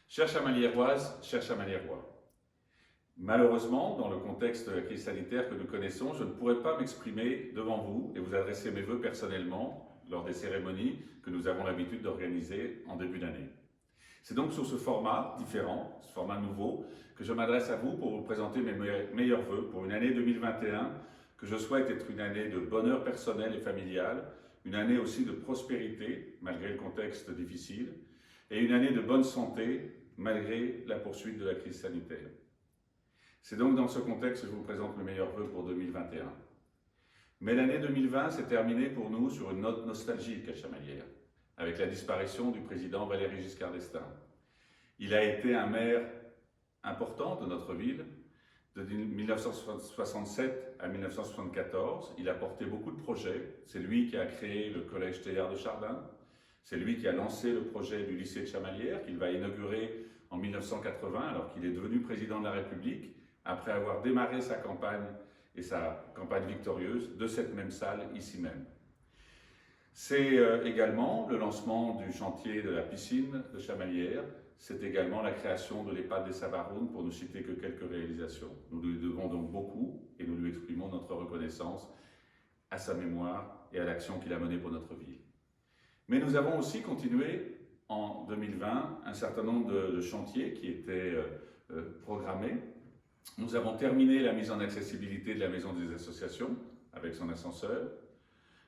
Chère Chamaliéroise, chère Chamaliérois, malheureusement, dans le contexte de la crise sanitaire que nous connaissons, je ne pourrai pas m'exprimer devant vous et vous adresser mes vœux personnellement lors des cérémonies que nous avons l'habitude d'organiser en début d'année. C'est donc sur ce format différent, ce format nouveau, que je m'adresse à vous pour vous présenter mes meilleurs vœux pour une année 2021 que je souhaite être une année de bonheur personnel et familial, une année aussi de prospérité malgré le contexte difficile et une année de bonne santé malgré la poursuite de la crise sanitaire. C'est donc dans ce contexte que je vous présente mes meilleurs vœux pour 2021. Mais l'année 2020 s'est terminée pour nous sur une note nostalgique à Chamalières, avec la disparition du président Valéry Giscard d'Estaing. Il a été un maire important de notre ville, de 1967 à 1974. Il a porté beaucoup de projets. C'est lui qui a créé le collège Théard de Chardin. C'est lui qui a lancé le projet du lycée de Chamalières, qu'il va inaugurer en 1980, alors qu'il est devenu président de la République, après avoir démarré sa campagne et sa campagne victorieuse de cette même salle, ici même. C'est également le lancement du chantier de la piscine de Chamalières. C'est également la création de l'EHPAD des Savarounes, pour ne citer que quelques réalisations. Nous lui devons donc beaucoup et nous lui exprimons notre reconnaissance à sa mémoire et à l'action qu'il a menée pour notre ville. Mais nous avons aussi continué en 2020 un certain nombre de chantiers qui étaient programmés. Nous avons terminé la mise en accessibilité de la Maison des Associations avec son ascenseur.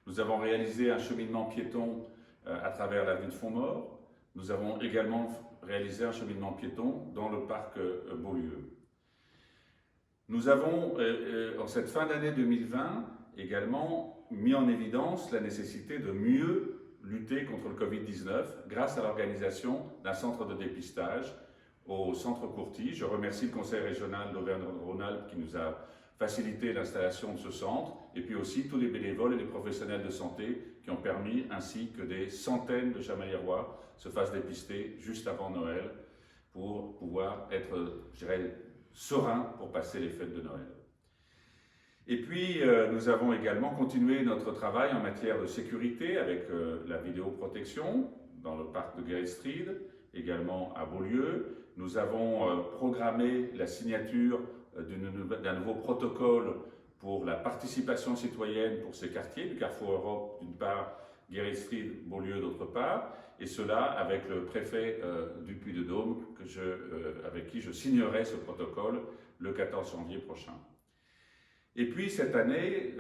Nous avons réalisé un cheminement piéton à travers l'avenue de Fontmaur. Nous avons également réalisé un cheminement piéton dans le parc Beaulieu. Nous avons, en cette fin d'année 2020, également mis en évidence la nécessité de mieux lutter contre le Covid-19 grâce à l'organisation d'un centre de dépistage au centre Courty. Je remercie le Conseil régional d'Auvergne-Rhône-Alpes qui nous a facilité l'installation de ce centre, et puis aussi tous les bénévoles et les professionnels de santé qui ont permis ainsi que des centaines de Chamaliérois se fassent dépister juste avant Noël pour pouvoir être, je dirais, sereins pour passer les fêtes de Noël. Et puis, nous avons également continué notre travail en matière de sécurité avec la vidéoprotection dans le parc de Guéréstride, également à Beaulieu. Nous avons programmé la signature d'un nouveau protocole pour la participation citoyenne pour ces quartiers, du Carrefour Europe d'une part, Guéréstride, Beaulieu d'autre part, et cela avec le préfet du Puy-de-Dôme avec qui je signerai ce protocole le 14 janvier prochain. Et puis cette année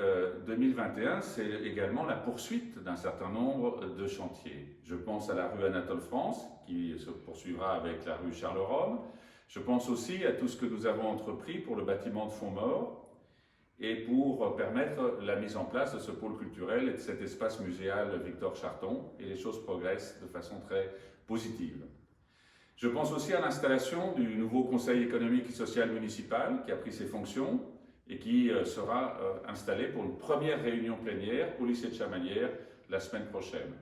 2021, c'est également la poursuite d'un certain nombre de chantiers. Je pense à la rue Anatole France, qui se poursuivra avec la rue Charles-Rome. Je pense aussi à tout ce que nous avons entrepris pour le bâtiment de Fontmaur et pour permettre la mise en place de ce pôle culturel et de cet espace muséal Victor Charton, et les choses progressent de façon très positive. Je pense aussi à l'installation du nouveau Conseil économique et social municipal qui a pris ses fonctions et qui sera installé pour une première réunion plénière au lycée de Chamalières la semaine prochaine.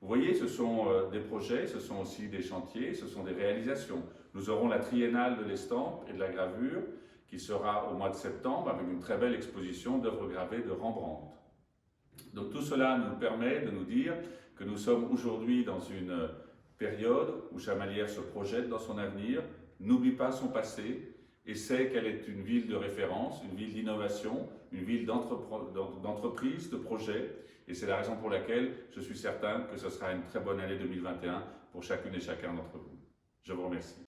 Vous voyez, ce sont des projets, ce sont aussi des chantiers, ce sont des réalisations. Nous aurons la triennale de l'estampe et de la gravure qui sera au mois de septembre avec une très belle exposition d'œuvres gravées de Rembrandt. Donc tout cela nous permet de nous dire que nous sommes aujourd'hui dans une période où Chamalières se projette dans son avenir, n'oublie pas son passé, et sait qu'elle est une ville de référence, une ville d'innovation, une ville d'entreprise, de projet. Et c'est la raison pour laquelle je suis certain que ce sera une très bonne année 2021 pour chacune et chacun d'entre vous. Je vous remercie.